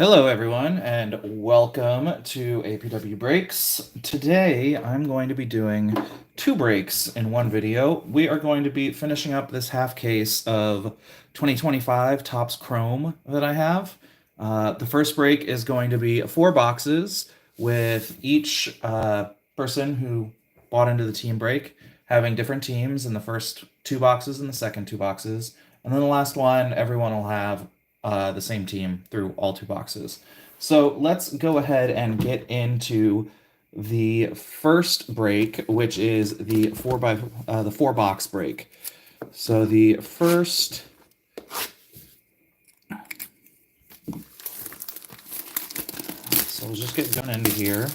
Hello, everyone, and welcome to APW Breaks. Today, I'm going to be doing two breaks in one video. We are going to be finishing up this half case of 2025 Topps Chrome that I have. The first break is going to be 4 boxes with each person who bought into the team break having different teams in the first 2 boxes and the second 2 boxes. And then the last one, everyone will have the same team through all 2 boxes. So let's go ahead and get into the first break, which is the 4 box break. So the first. So we'll just get going into here.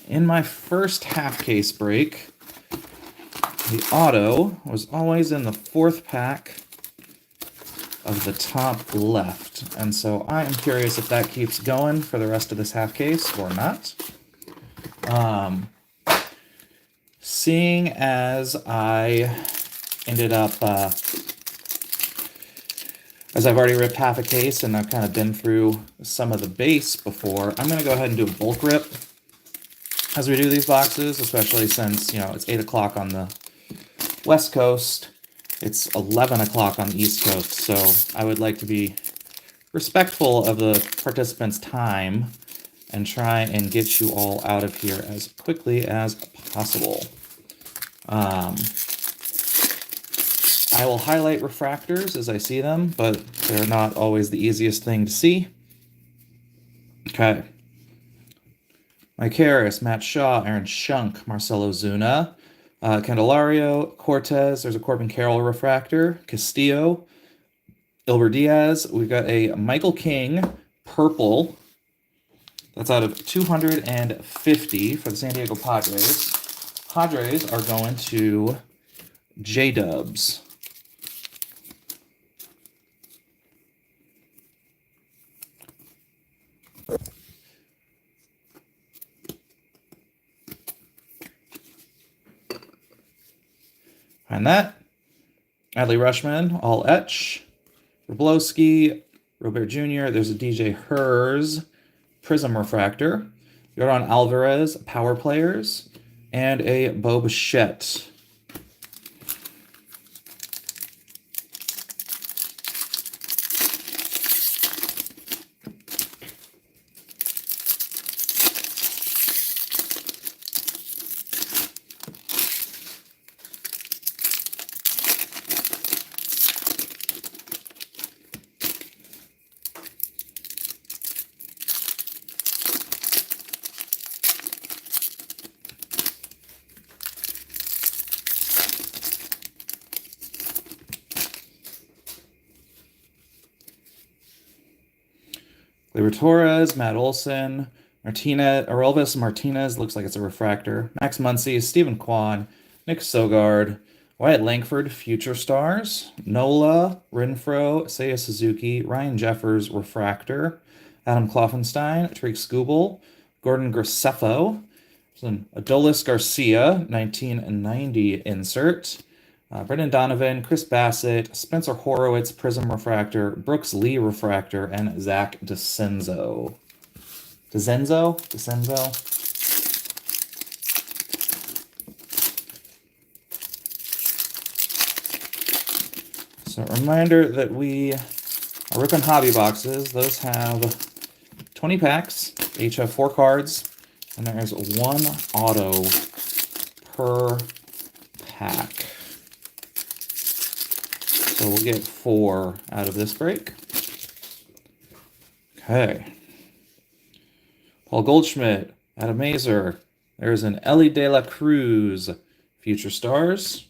In my first half case break, the auto was always in the 4th pack of the top left, and so I am curious if that keeps going for the rest of this half case or not. Seeing as I ended up, as I've already ripped half a case and I've kind of been through some of the base before, I'm going to go ahead and do a bulk rip as we do these boxes, especially since, it's 8 o'clock on the West Coast. It's 11 o'clock on the East Coast, so I would like to be respectful of the participants' time and try and get you all out of here as quickly as possible. I will highlight refractors as I see them, but they're not always the easiest thing to see. Okay. Mike Harris, Matt Shaw, Aaron Shunk, Marcelo Zuna, Candelario, Cortez, there's a Corbin Carroll refractor, Castillo, Ilber Diaz. We've got a Michael King purple. That's out of 250 for the San Diego Padres. Padres are going to J-Dubs. Behind that, Adley Rutschman, all etch. Wroblewski, Robert Jr., there's a DJ Hers, Prism Refractor. Yordan Alvarez, Power Players, and a Bo Bichette. Gleyber Torres, Matt Olson, Elvis Martinez, looks like it's a refractor. Max Muncy, Stephen Kwan, Nick Sogard, Wyatt Langford, Future Stars, Nola, Renfro, Seiya Suzuki, Ryan Jeffers, refractor, Adam Kloffenstein, Tariq Skubal, Gordon Graceffo, Adolis Garcia, 1990 insert, Brendan Donovan, Chris Bassett, Spencer Horowitz, Prism Refractor, Brooks Lee Refractor, and Zach DeCenzo. DeCenzo? So a reminder that we are ripping hobby boxes. Those have 20 packs. They each have 4 cards, and there's 1 auto per pack. So we'll get 4 out of this break. Okay. Paul Goldschmidt, Adam Mazer. There's an Ellie De La Cruz, Future Stars.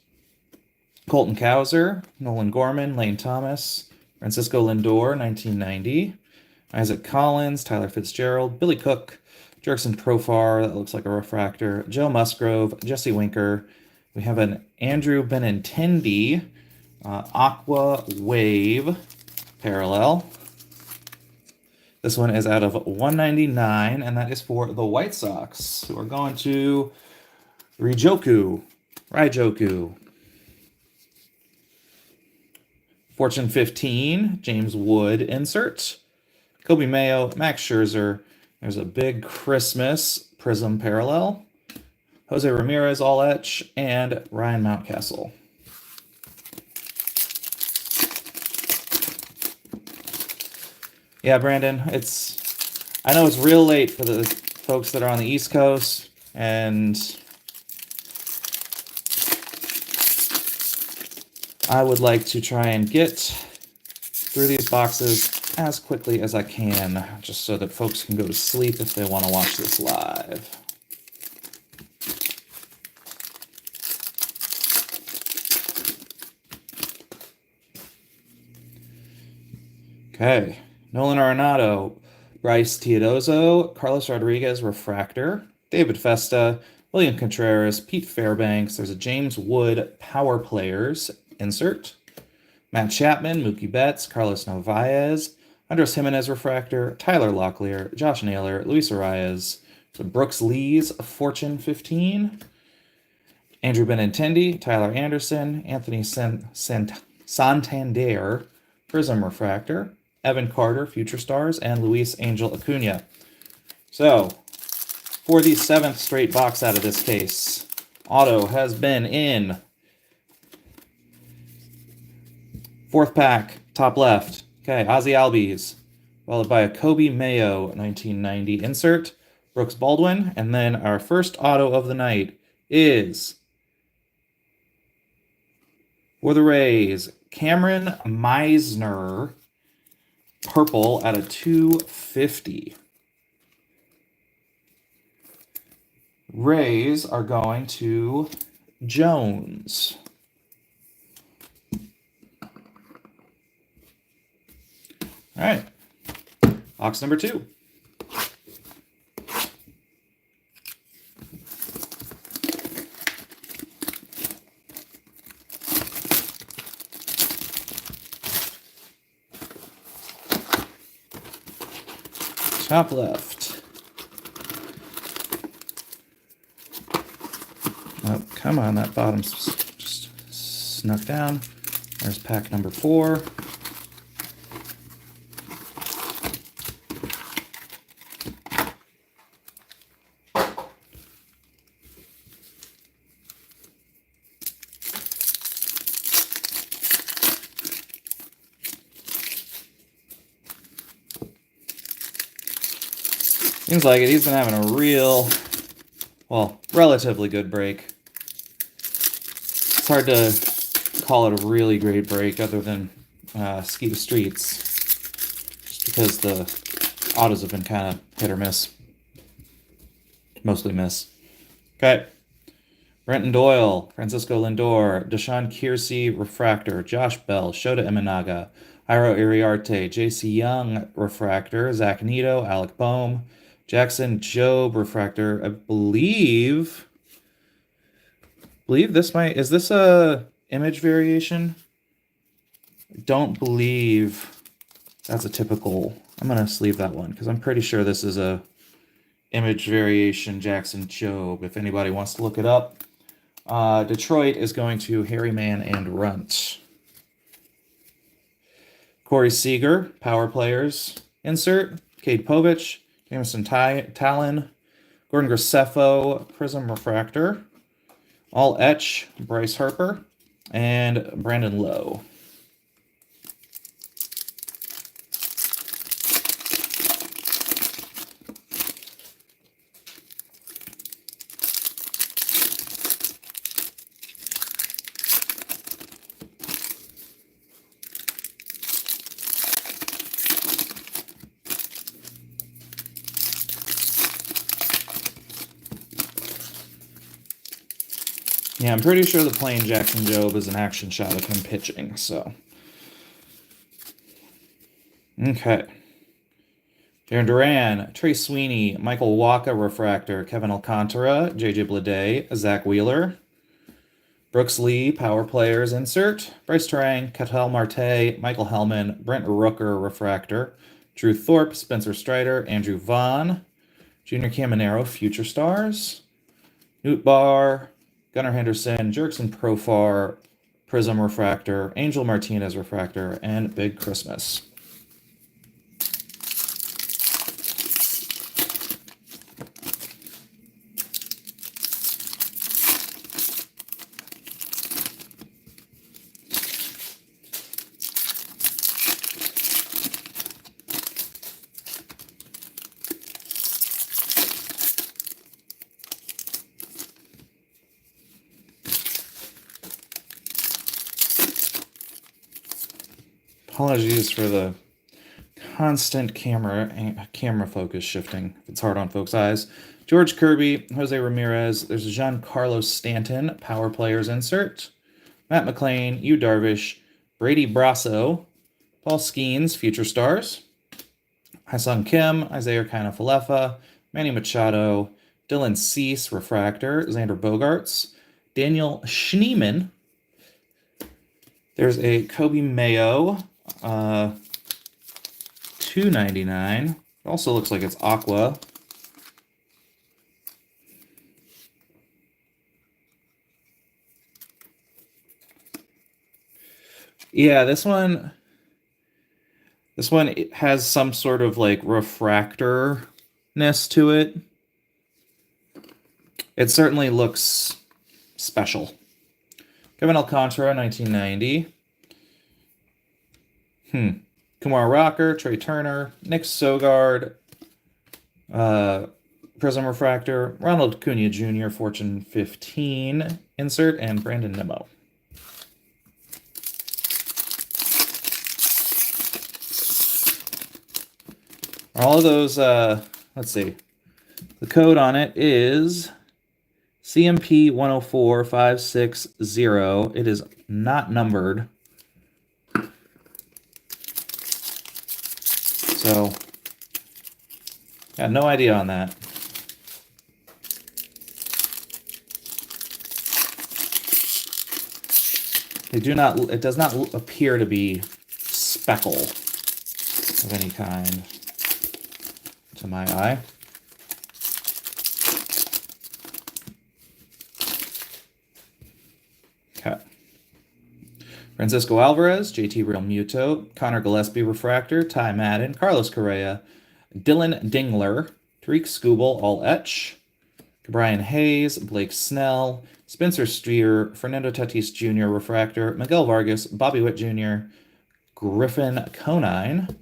Colton Cowser, Nolan Gorman, Lane Thomas, Francisco Lindor, 1990. Isaac Collins, Tyler Fitzgerald, Billy Cook, Jerkson Profar, that looks like a refractor, Joe Musgrove, Jesse Winker. We have an Andrew Benintendi, Aqua Wave parallel. This one is out of 199, and that is for the White Sox, who are going to Raijoku. Fortune 15, James Wood insert. Kobe Mayo, Max Scherzer. There's a Big Christmas Prism Parallel. Jose Ramirez, all etch, and Ryan Mountcastle. Yeah, Brandon, I know it's real late for the folks that are on the East Coast, and I would like to try and get through these boxes as quickly as I can, just so that folks can go to sleep if they want to watch this live. Okay, Nolan Arenado, Bryce Teodoso, Carlos Rodriguez, Refractor, David Festa, William Contreras, Pete Fairbanks. There's a James Wood, Power Players insert. Matt Chapman, Mookie Betts, Carlos Narvaez, Andres Jimenez Refractor, Tyler Locklear, Josh Naylor, Luis Arias, so Brooks Lee's Fortune 15, Andrew Benintendi, Tyler Anderson, Anthony Santander, Prism Refractor, Evan Carter, Future Stars, and Luis Angel Acuna. So, for the 7th straight box out of this case, auto has been in 4th pack, top left. Okay, Ozzy Albies, followed by a Kobe Mayo 1990 insert, Brooks Baldwin, and then our first auto of the night is, for the Rays, Cameron Meisner, purple at a 250. Rays are going to Jones. All right, box number 2. Top left. Oh, come on, that bottom's just snuck down. There's pack number 4. Seems like it. He's been having a relatively good break. It's hard to call it a really great break other than Ski the Streets, just because the autos have been kind of hit or miss. Mostly miss. Okay. Brenton Doyle, Francisco Lindor, Deshaun Kiersey, Refractor, Josh Bell, Shota Imanaga, Jairo Iriarte, JC Young, Refractor, Zach Neto, Alec Boehm, Jackson Jobe, Refractor. I believe this is this a image variation? I don't believe that's a typical. I'm going to sleeve that one because I'm pretty sure this is a image variation Jackson Jobe, if anybody wants to look it up. Detroit is going to Harryman and Runt. Corey Seager, Power Players insert. Cade Povich, Jameson Talon, Gordon Graceffo, Prism Refractor, all etch, Bryce Harper, and Brandon Lowe. Yeah, I'm pretty sure the plain Jackson Jobe is an action shot of him pitching, so. Okay. Darren Duran, Trey Sweeney, Michael Wacha, Refractor, Kevin Alcantara, JJ Bleday, Zach Wheeler, Brooks Lee, Power Players insert, Bryce Terang, Ketel Marte, Michael Hellman, Brent Rooker, Refractor, Drew Thorpe, Spencer Strider, Andrew Vaughn, Junior Caminero, Future Stars, Newt Barr, Gunnar Henderson, Jerkson Profar, Prism Refractor, Angel Martinez Refractor, and Big Christmas. Apologies for the constant camera focus shifting. It's hard on folks' eyes. George Kirby, Jose Ramirez. There's a Giancarlo Stanton, Power Players insert. Matt McLean, Yu Darvish, Brady Brasso, Paul Skeens, Future Stars. Ha-Seong Kim, Isaiah Kiner-Falefa, Manny Machado, Dylan Cease, Refractor, Xander Bogaerts, Daniel Schneemann. There's a Kobe Mayo, $2.99. It also looks like it's aqua. Yeah, this one it has some sort of like refractorness to it. It certainly looks special. Kevin Alcantara, 1990. Kumar Rocker, Trey Turner, Nick Sogard, Prism Refractor, Ronald Acuna Jr., Fortune 15 insert, and Brandon Nimmo. All of those, let's see. The code on it is CMP 104560. It is not numbered. So, got no idea on that. It does not appear to be speckle of any kind to my eye. Okay. Francisco Alvarez, JT Realmuto, Connor Gillespie Refractor, Ty Madden, Carlos Correa, Dylan Dingler, Tariq Skubal, All Etch, Brian Hayes, Blake Snell, Spencer Steer, Fernando Tatis Jr. Refractor, Miguel Vargas, Bobby Witt Jr., Griffin Conine,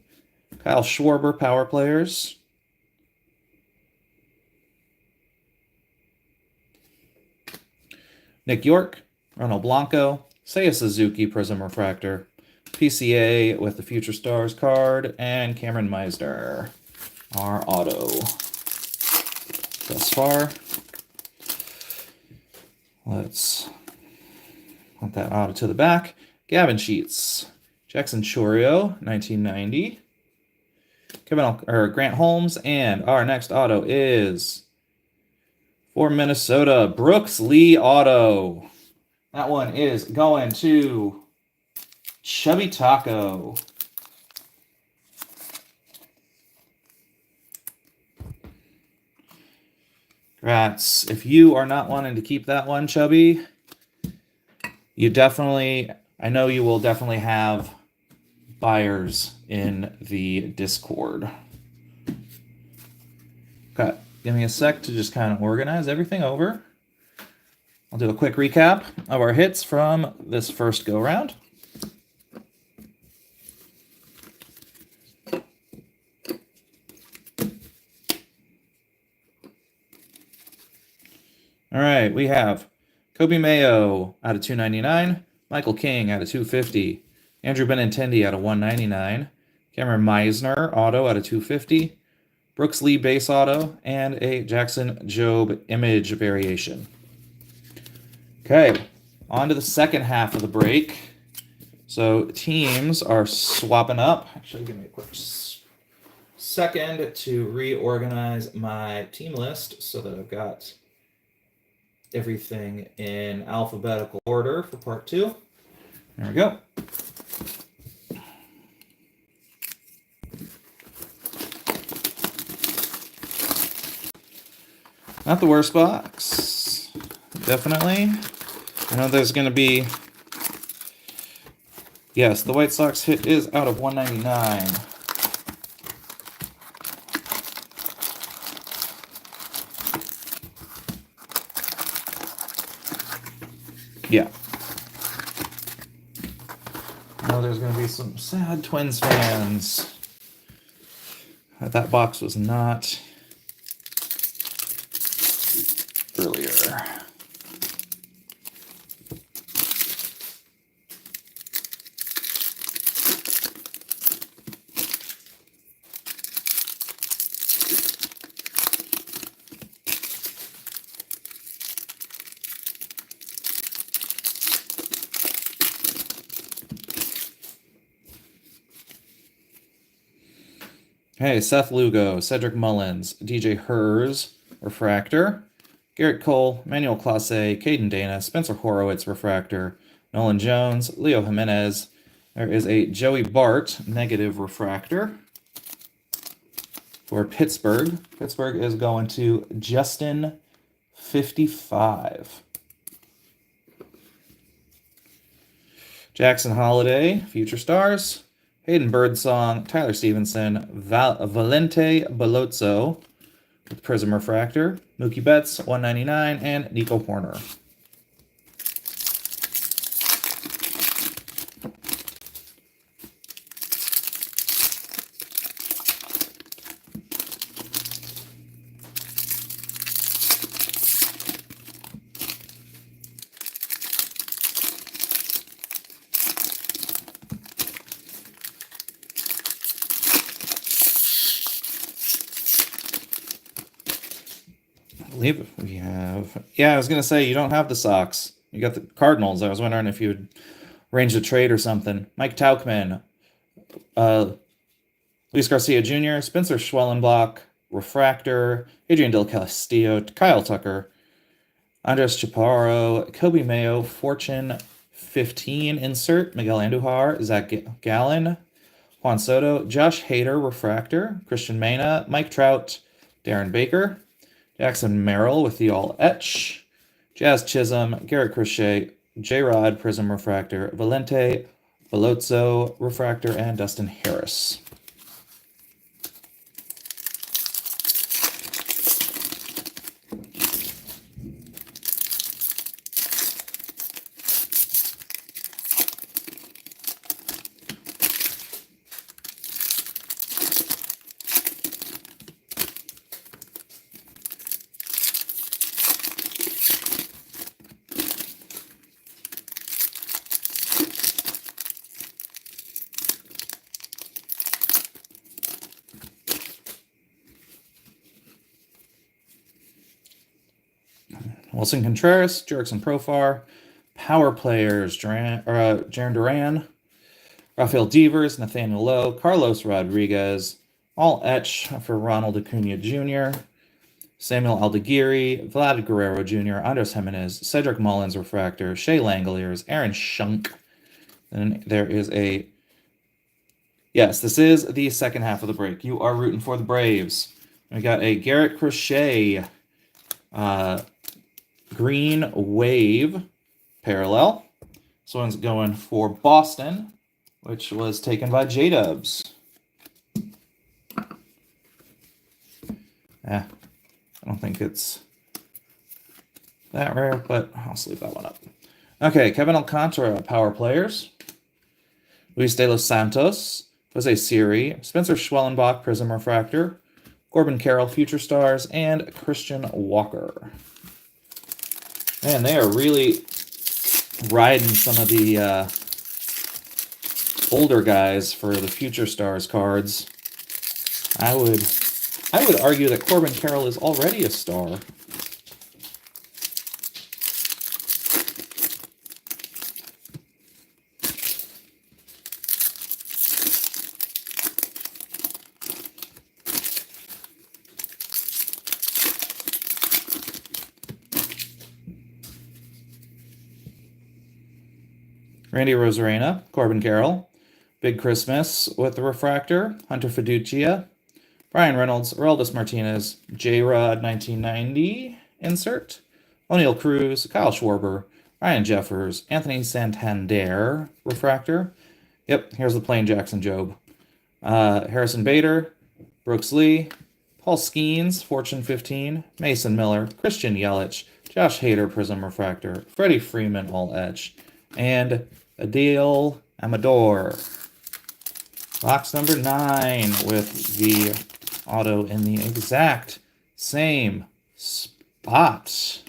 Kyle Schwarber Power Players, Nick York, Ronald Blanco, Seiya Suzuki Prism Refractor, PCA with the Future Stars card, and Cameron Meisner, our auto. Thus far, let's put that auto to the back. Gavin Sheets, Jackson Chourio, 1990. Grant Holmes, and our next auto is for Minnesota, Brooks Lee auto. That one is going to Chubby Taco. Congrats. If you are not wanting to keep that one, Chubby, I know you will definitely have buyers in the Discord. Okay, give me a sec to just kind of organize everything over. I'll do a quick recap of our hits from this first go-round. All right, we have Kobe Mayo out of 299, Michael King out of 250, Andrew Benintendi out of 199, Cameron Meisner auto out of 250, Brooks Lee base auto, and a Jackson Jobe image variation. Okay, on to the second half of the break. So teams are swapping up. Actually, give me a quick second to reorganize my team list so that I've got everything in alphabetical order for part 2. There we go. Not the worst box, definitely. I know there's going to be... Yes, the White Sox hit is out of 199. Yeah. I know there's going to be some sad Twins fans. That box was not earlier. Okay, Seth Lugo, Cedric Mullins, DJ Hers, Refractor, Garrett Cole, Manuel Clase, Caden Dana, Spencer Horowitz, Refractor, Nolan Jones, Leo Jimenez. There is a Joey Bart, negative Refractor. For Pittsburgh, Pittsburgh is going to Justin 55. Jackson Holiday, Future Stars. Hayden Birdsong, Tyler Stevenson, Valente Balozzo with Prism Refractor, Mookie Betts, 199, and Nico Horner. I believe we have... Yeah, I was going to say, you don't have the Sox. You got the Cardinals. I was wondering if you would arrange a trade or something. Mike Tauchman, Luis Garcia Jr., Spencer Schwellenbach, Refractor, Adrian Del Castillo, Kyle Tucker, Andres Chaparro, Kobe Mayo, Fortune 15 insert, Miguel Andujar, Zach Gallen, Juan Soto, Josh Hader, Refractor, Christian Mena, Mike Trout, Darren Baker, Jackson Merrill with the All Etch, Jazz Chisholm, Garrett Crochet, J-Rod, Prism Refractor, Valente, Balozzo Refractor, and Dustin Harris. Wilson Contreras, Jurickson Profar, Power Players, Jarren Duran, Rafael Devers, Nathaniel Lowe, Carlos Rodriguez, All Etch for Ronald Acuna Jr., Samuel Aldeguerri, Vlad Guerrero Jr., Andres Jimenez, Cedric Mullins Refractor, Shea Langoliers, Aaron Schunk. And there is a... Yes, this is the second half of the break. You are rooting for the Braves. We got a Garrett Crochet Green Wave parallel. This one's going for Boston, which was taken by J-Dubs. I don't think it's that rare, but I'll sleeve that one up. Okay, Kevin Alcantara, Power Players. Luis de los Santos, Jose Siri, Spencer Schwellenbach, Prism Refractor, Corbin Carroll, Future Stars, and Christian Walker. Man, they are really riding some of the older guys for the Future Stars cards. I would argue that Corbin Carroll is already a star. Randy Rosarena, Corbin Carroll, Big Christmas with the Refractor, Hunter Fiducia, Brian Reynolds, Aroldis Martinez, J-Rod 1990 insert, O'Neill Cruz, Kyle Schwarber, Ryan Jeffers, Anthony Santander Refractor. Yep, here's the plain Jackson Job. Harrison Bader, Brooks Lee, Paul Skeens, Fortune 15, Mason Miller, Christian Yelich, Josh Hader, Prism Refractor, Freddie Freeman, All Etch, and Adil Amador. Box number 9 with the auto in the exact same spot.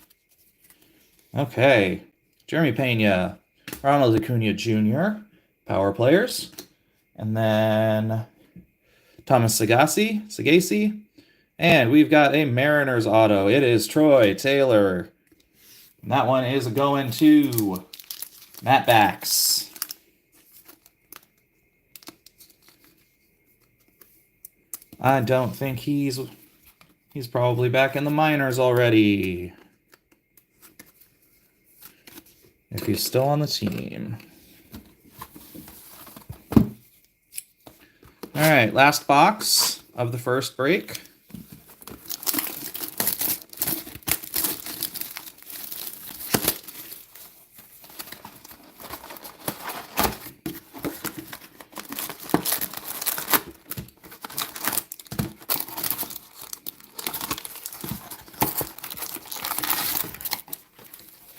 Okay. Jeremy Pena, Ronald Acuna Jr., Power Players. And then Thomas Sagasi. And we've got a Mariners auto. It is Troy Taylor. And that one is going to Matt Bax. I don't think he's probably back in the minors already. If he's still on the team. All right, last box of the first break.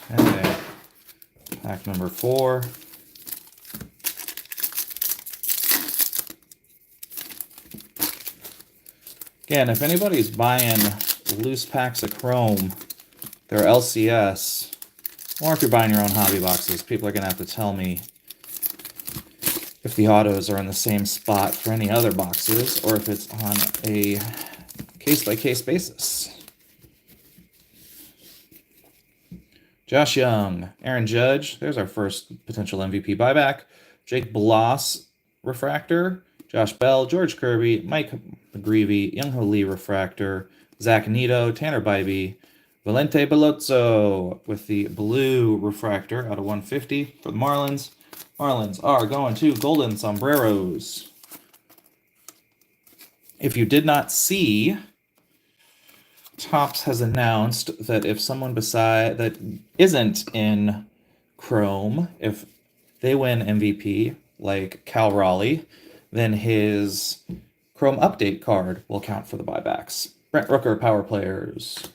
Okay, pack number 4. Again, if anybody's buying loose packs of Chrome, they're LCS, or if you're buying your own hobby boxes, people are going to have to tell me if the autos are in the same spot for any other boxes, or if it's on a case-by-case basis. Josh Young, Aaron Judge, there's our first potential MVP buyback. Jake Bloss, Refractor. Josh Bell, George Kirby, Mike McGreevy, Youngho Lee, Refractor. Zach Nito, Tanner Bybee, Valente Belozzo with the blue Refractor out of 150 for the Marlins. Marlins are going to Golden Sombreros. If you did not see, Topps has announced that if someone that isn't in Chrome, if they win MVP, like Cal Raleigh, then his Chrome update card will count for the buybacks. Brent Rooker, Power Players.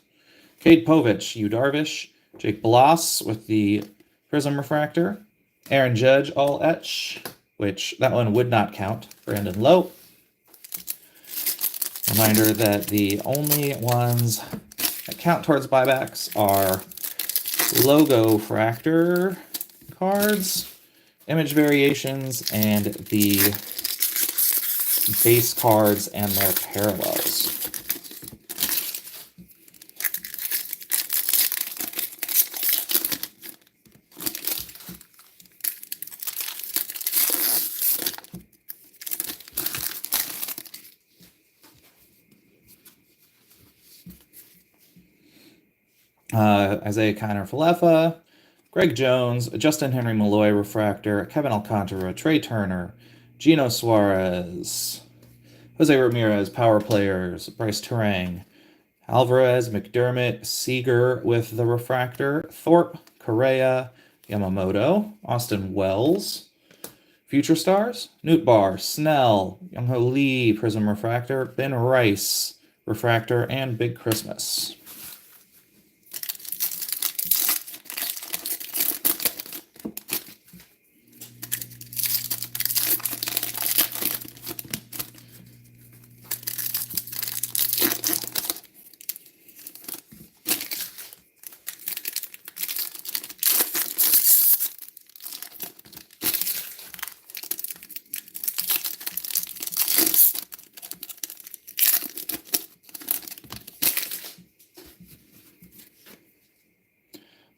Cade Povich, Yu Darvish. Jake Bloss with the Prism Refractor. Aaron Judge, all etch, which that one would not count. Brandon Lowe. Reminder that the only ones that count towards buybacks are logo fractor cards, image variations, and the base cards and their parallels. Isaiah Kiner-Falefa, Greg Jones, Justin Henry Malloy Refractor, Kevin Alcantara, Trey Turner, Gino Suarez, Jose Ramirez, Power Players, Bryce Turang, Alvarez, McDermott, Seager with the Refractor, Thorpe, Correa, Yamamoto, Austin Wells, Future Stars, Nootbaar, Snell, Youngho Lee, Prism Refractor, Ben Rice, Refractor, and Big Christmas.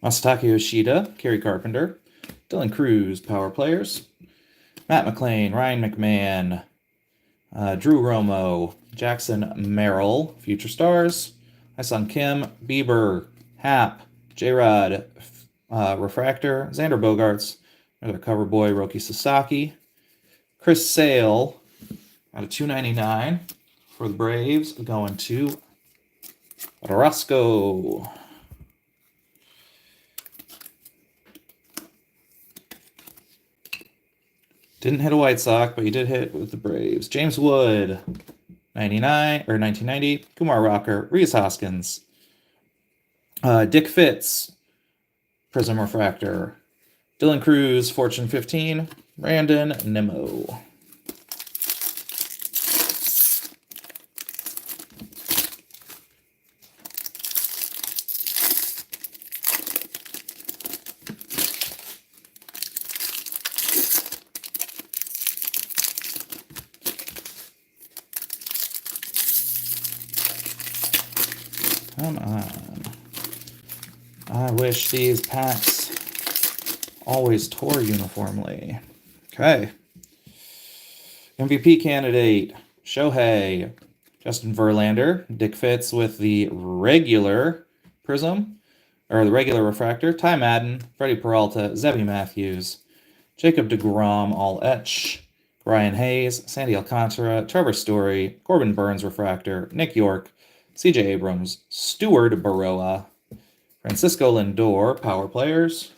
Masataka Yoshida, Kerry Carpenter, Dylan Cruz, Power Players, Matt McLean, Ryan McMahon, Drew Romo, Jackson Merrill, Future Stars, Hyun Kim, Bieber, Hap, J-Rod, Refractor, Xander Bogaerts, another cover boy, Roki Sasaki, Chris Sale, out of 299 for the Braves, going to Roscoe. Didn't hit a White Sox, but you did hit with the Braves. James Wood, 1990. Kumar Rocker, Rhys Hoskins. Dick Fitz, Prism Refractor. Dylan Cruz, Fortune 15. Brandon Nimmo. Come on. I wish these packs always tore uniformly. Okay. MVP candidate, Shohei. Justin Verlander, Dick Fitz with the regular prism, or the regular refractor, Ty Madden, Freddie Peralta, Zebby Matthews, Jacob deGrom, all etch, Ryan Hayes, Sandy Alcantara, Trevor Story, Corbin Burns refractor, Nick York, CJ Abrams, Stuart Baroa, Francisco Lindor, power players,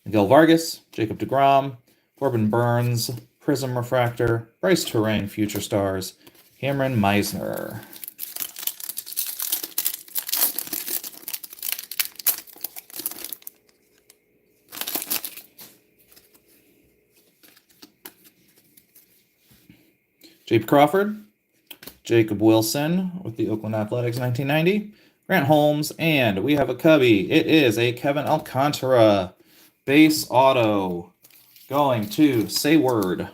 Miguel Vargas, Jacob deGrom, Corbin Burns, Prism Refractor, Bryce Terang, Future Stars, Cameron Meisner. Jape Crawford, Jacob Wilson with the Oakland Athletics 1990, Grant Holmes, and we have a Cubby. It is a Kevin Alcantara base auto going to Say Word.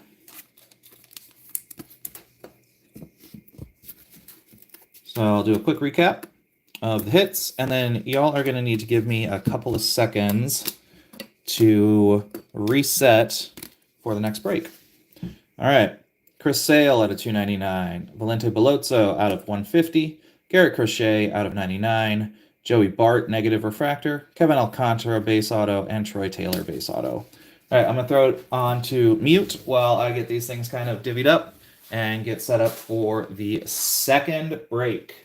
So I'll do a quick recap of the hits, and then y'all are going to need to give me a couple of seconds to reset for the next break. All right. Chris Sale out of 299, Valente Belozzo out of 150, Garrett Crochet out of 99, Joey Bart negative refractor, Kevin Alcantara base auto, and Troy Taylor base auto. All right, I'm going to throw it on to mute while I get these things kind of divvied up and get set up for the second break.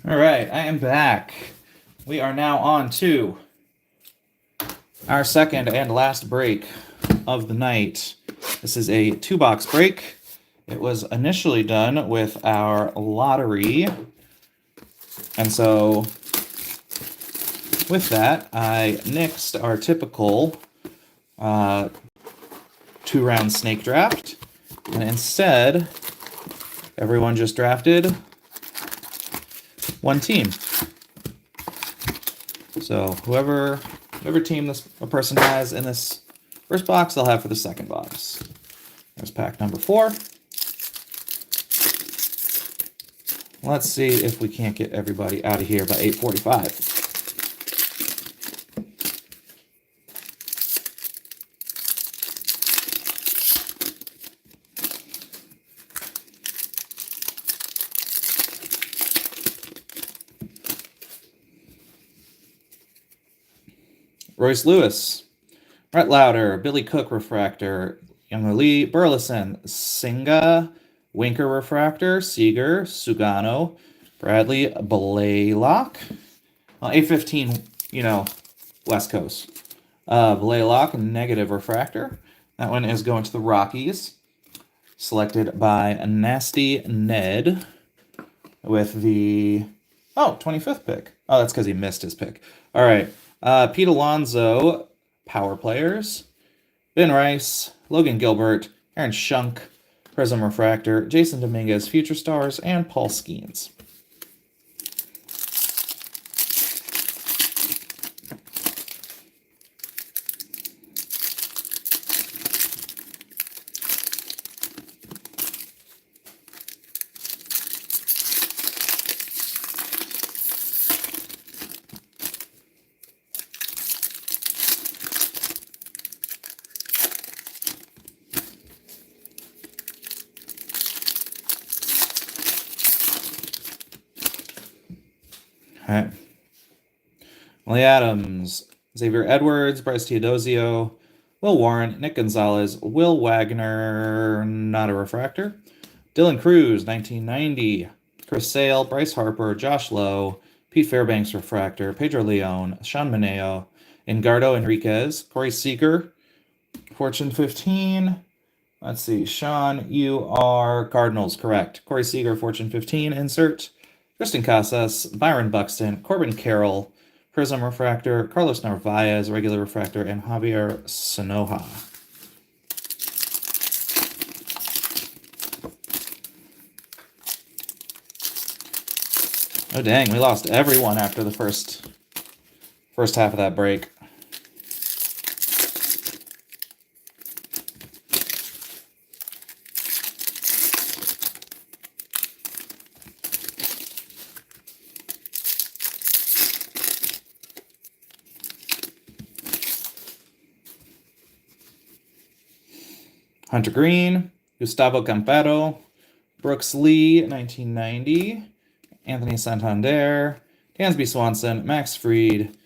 All right, I am back. We are now on to our second and last break of the night. This is a 2-box break. It was initially done with our lottery. And so with that, I nixed our typical 2-round snake draft. And instead, everyone just drafted one team. So whoever team a person has in this first box, they'll have for the second box. There's pack number 4. Let's see if we can't get everybody out of here by 8:45. Royce Lewis, Brett Lauder, Billy Cook refractor, Young Lee, Burleson, Singa, Winker refractor, Seager, Sugano, Bradley Blaylock, 815, West Coast. Blaylock, negative refractor, That one is going to the Rockies. Selected by Nasty Ned with the 25th pick. Oh, that's because he missed his pick. All right. Pete Alonso, Power Players. Ben Rice, Logan Gilbert, Aaron Schunk, Prism Refractor, Jason Dominguez, Future Stars, and Paul Skeens. All right. Lee Adams, Xavier Edwards, Bryce Teodosio, Will Warren, Nick Gonzalez, Will Wagner, not a refractor, Dylan Cruz, 1990, Chris Sale, Bryce Harper, Josh Lowe, Pete Fairbanks refractor, Pedro Leon, Sean Mineo, Engardo Enriquez, Corey Seager, Fortune 15. Let's see, Sean, you are Cardinals, correct. Corey Seager, Fortune 15, insert. Tristan Casas, Byron Buxton, Corbin Carroll, Prism Refractor, Carlos Narvaez, Regular Refractor, and Javier Sonoja. Oh dang, we lost everyone after the first half of that break. Hunter Green, Gustavo Campero, Brooks Lee, 1990, Anthony Santander, Dansby Swanson, Max Fried,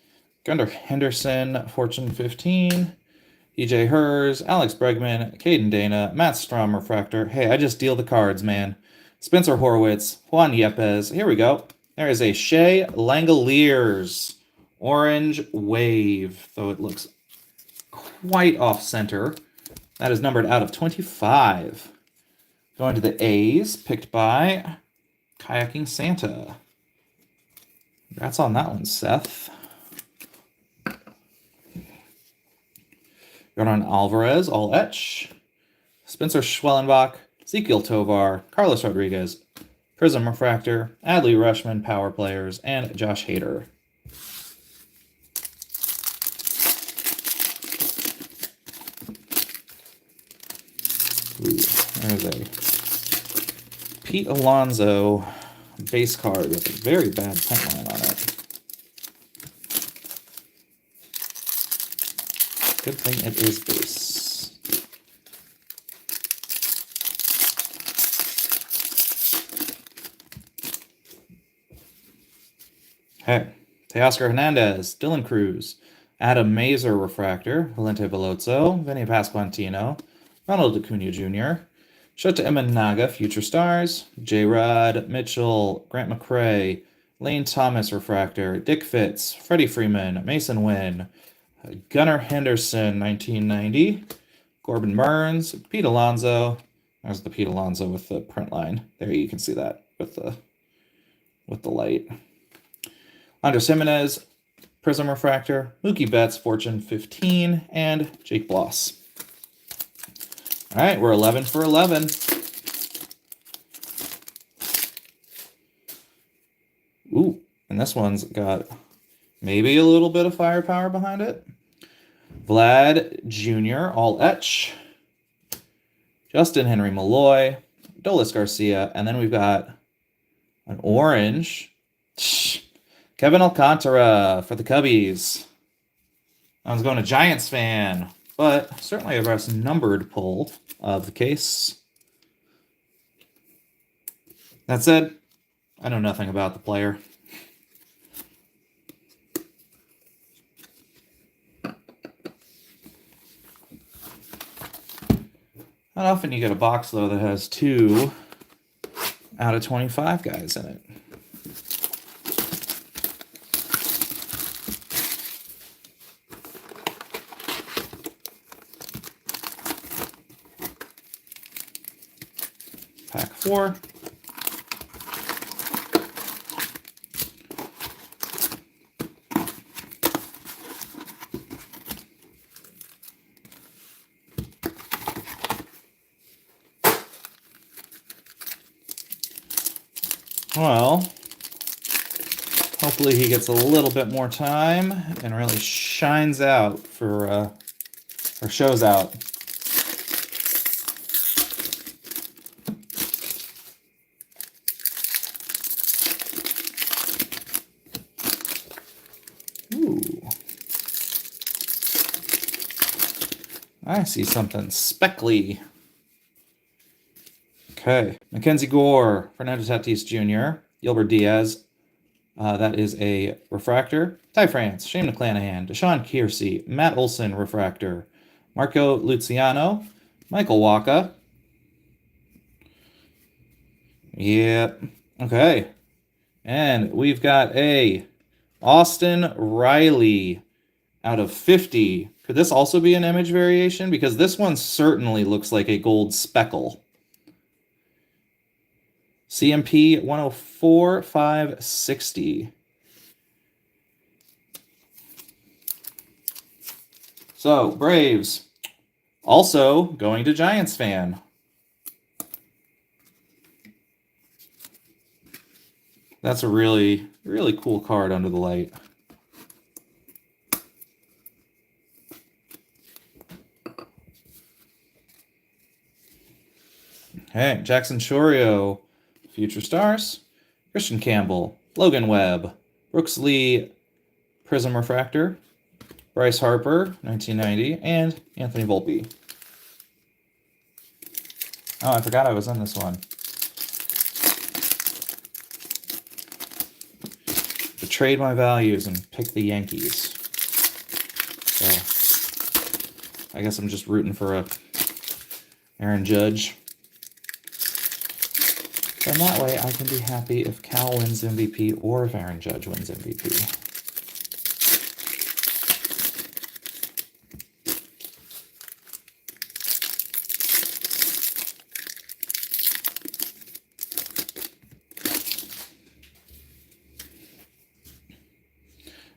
Gunnar Henderson, Fortune 15, EJ Hers, Alex Bregman, Caden Dana, Matt Strom, Refractor. Hey, I just deal the cards, man. Spencer Horwitz, Juan Yepes. Here we go. There is a Shea Langoliers Orange Wave, though it looks quite off-center. That is numbered out of 25. Going to the A's, picked by Kayaking Santa. Congrats on that one, Seth. Jordan Alvarez, all etch. Spencer Schwellenbach, Ezekiel Tovar, Carlos Rodriguez, Prism Refractor, Adley Rushman, Power Players, and Josh Hader. Ooh, there's a Pete Alonso base card with a very bad print line on it. Good thing it is base. Okay. Teoscar Hernandez, Dylan Cruz, Adam Mazer Refractor, Valente Veloso, Vinny Pasquantino, Ronald Acuna Jr., Shota Imanaga, Future Stars, J-Rod Mitchell, Grant McCrae, Lane Thomas Refractor, Dick Fitz, Freddie Freeman, Mason Wynn, Gunnar Henderson, 1990, Corbin Burns, Pete Alonso. There's the Pete Alonso with the print line. There you can see that with the light. Andres Jimenez, Prism Refractor, Mookie Betts, Fortune 15, and Jake Bloss. All right, we're 11 for 11. Ooh, and this one's got maybe a little bit of firepower behind it. Vlad Jr., all etch. Justin Henry Malloy, Dolis Garcia, and then we've got an orange. Kevin Alcantara for the Cubbies. That one's going to Giants fan, but certainly a best numbered pull of the case. That said, I know nothing about the player. Not often you get a box, though, that has 2 out of 25 guys in it. 4. Well, hopefully he gets a little bit more time and really shines out for, or shows out. Ooh. I see something speckly. Okay. Mackenzie Gore, Fernando Tatis Jr., Gilbert Diaz. That is a refractor. Ty France, Shane McClanahan, Deshaun Kiersey, Matt Olson, refractor. Marco Luciano, Michael Wacha. Yep. Okay. And we've got a Austin Riley out of 50. Could this also be an image variation? Because this one certainly looks like a gold speckle. CMP 104, 560. So, Braves. Also going to Giants fan. That's a really, really cool card under the light. Okay, Jackson Chourio, Future Stars. Christian Campbell, Logan Webb, Brooks Lee, Prism Refractor, Bryce Harper, 1990, and Anthony Volpe. Oh, I forgot I was in this one. Betrayed my values and picked the Yankees. So, I guess I'm just rooting for Aaron Judge. And that way I can be happy if Cal wins MVP or if Aaron Judge wins MVP.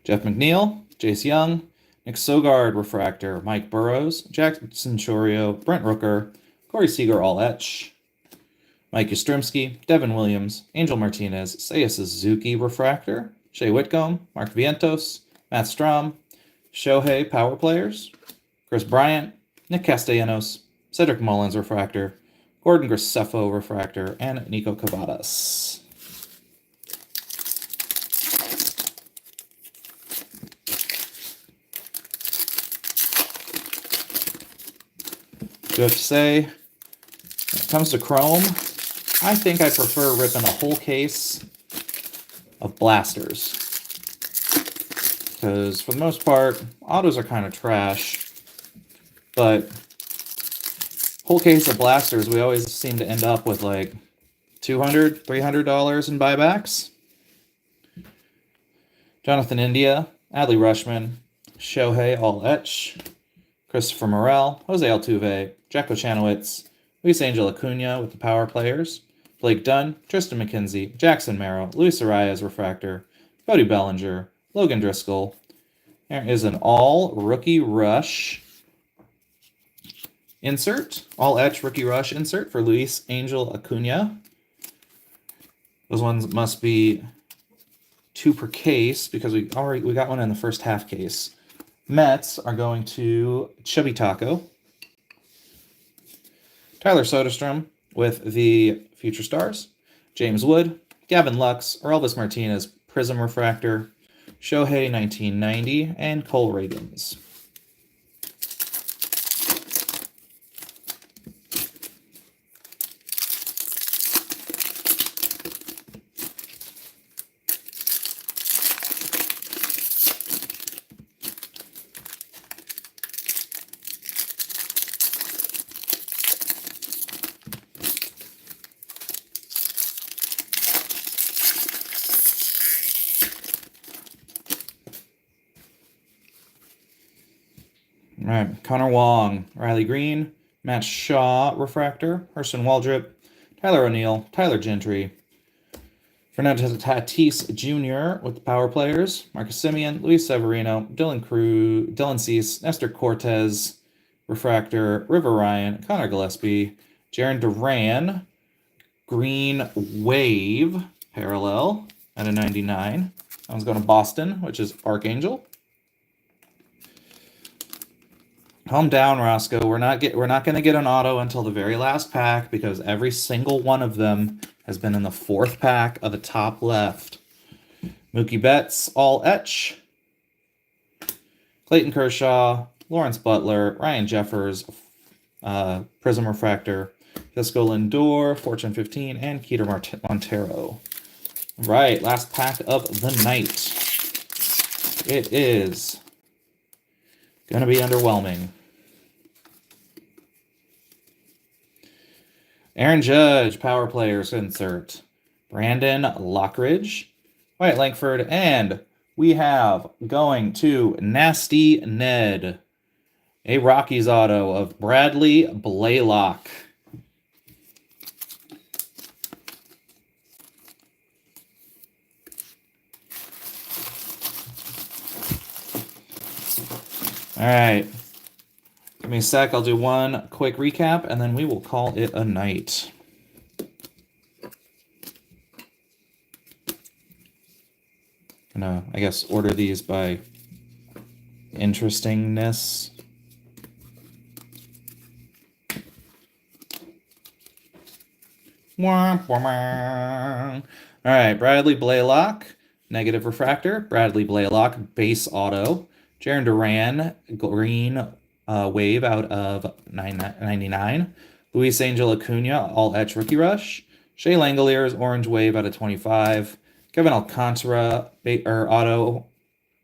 Jeff McNeil, Jace Young, Nick Sogard, refractor, Mike Burrows, Jackson Chourio, Brent Rooker, Corey Seager, all etch, Mike Yastrzemski, Devin Williams, Angel Martinez, Seiya Suzuki, refractor, Shea Whitcomb, Mark Vientos, Matt Strom, Shohei, power players, Chris Bryant, Nick Castellanos, Cedric Mullins, refractor, Gordon Graceffo, refractor, and Nico Cavadas. Do I have to say, when it comes to Chrome, I think I prefer ripping a whole case of blasters. Because for the most part, autos are kind of trash. But whole case of blasters, we always seem to end up with like $200, $300 in buybacks. Jonathan India, Adley Rutschman, Shohei, all etch, Christopher Morel, Jose Altuve, Jack Ochanowitz, Luis Angel Acuna with the power players, Blake Dunn, Tristan McKenzie, Jackson Merrill, Luis Arias, refractor, Cody Bellinger, Logan Driscoll. There is an all rookie rush insert, all etch rookie rush insert for Luis Angel Acuna. Those ones must be 2 per case because we got one in the first half case. Mets are going to Chubby Taco. Tyler Soderstrom with the Future Stars. James Wood, Gavin Lux, Elvis Martinez, Prism Refractor, Shohei 1990, and Cole Reagans. All right, Connor Wong, Riley Green, Matt Shaw, refractor, Hurston Waldrop, Tyler O'Neill, Tyler Gentry, Fernando Tatis Jr. with the power players, Marcus Semien, Luis Severino, Dylan Cease, Nestor Cortez, Refractor, River Ryan, Connor Gillespie, Jarren Duran, Green Wave, parallel at a 99. That one's going to Boston, which is Archangel. Calm down, Roscoe. We're not going to get an auto until the very last pack because every single one of them has been in the 4th pack of the top left. Mookie Betts, all etch. Clayton Kershaw, Lawrence Butler, Ryan Jeffers, Prism Refractor, Cisco Lindor, Fortune 15, and Keter Montero. Right, last pack of the night. It is going to be underwhelming. Aaron Judge, power players insert. Brandon Lockridge, Wyatt Langford, and we have going to Nasty Ned, a Rockies auto of Bradley Blaylock. All right. Give me a sec. I'll do one quick recap, and then we will call it a night. I'm gonna, I guess, order these by interestingness. All right, Bradley Blaylock, negative refractor. Bradley Blaylock, base auto. Jarren Duran, green wave out of 999. Luis Angel Acuna, all etch rookie rush. Shea Langoliers, orange wave out of 25. Kevin Alcantara, auto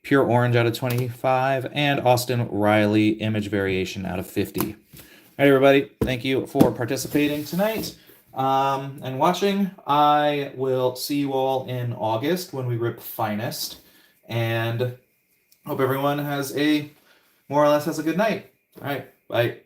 pure orange out of 25. And Austin Riley, image variation out of 50. All right, everybody. Thank you for participating tonight and watching. I will see you all in August when we rip Finest. And hope everyone has more or less has a good night. All right. Bye.